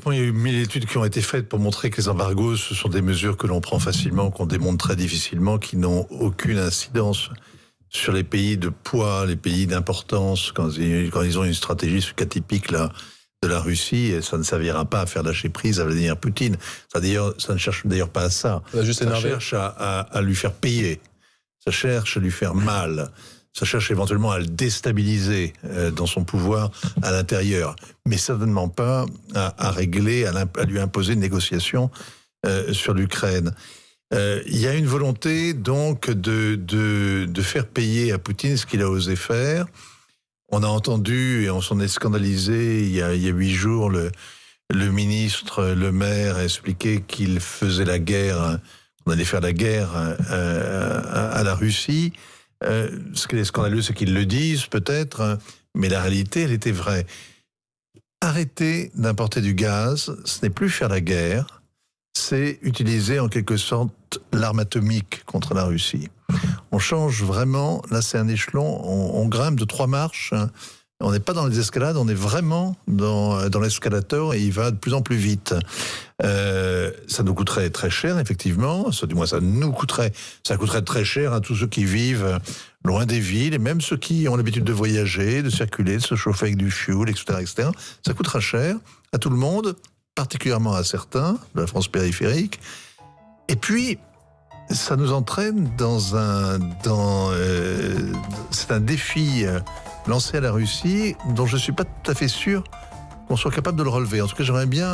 honnêtement, il y a eu 1000 études qui ont été faites pour montrer que les embargos, ce sont des mesures que l'on prend facilement, qu'on démonte très difficilement, qui n'ont aucune incidence sur les pays de poids, les pays d'importance, quand ils ont une stratégie, ce cas typique là, de la Russie, et ça ne servira pas à faire lâcher prise à Vladimir Poutine. Ça ne cherche d'ailleurs pas à ça. Ça cherche à lui faire payer. Ça cherche à lui faire mal. Ça cherche éventuellement à le déstabiliser dans son pouvoir à l'intérieur. Mais certainement pas à régler, à lui imposer une négociation sur l'Ukraine. Il y a une volonté donc de faire payer à Poutine ce qu'il a osé faire. On a entendu, et on s'en est scandalisé, il y a 8 jours, le ministre Le Maire a expliqué qu'il faisait la guerre, on allait faire la guerre à la Russie. Ce qui est scandaleux, c'est qu'ils le disent peut-être, mais la réalité, elle était vraie. Arrêter d'importer du gaz, ce n'est plus faire la guerre, c'est utiliser en quelque sorte l'arme atomique contre la Russie. On change vraiment, là c'est un échelon, on grimpe de 3 marches, on n'est pas dans les escalades, on est vraiment dans l'escalator et il va de plus en plus vite. Ça nous coûterait très cher, effectivement, du moins ça coûterait très cher à tous ceux qui vivent loin des villes, et même ceux qui ont l'habitude de voyager, de circuler, de se chauffer avec du fioul, etc., etc. Ça coûtera cher à tout le monde, particulièrement à certains de la France périphérique. Et puis, ça nous entraîne c'est un défi lancé à la Russie dont je ne suis pas tout à fait sûr qu'on soit capable de le relever. En tout cas, j'aimerais bien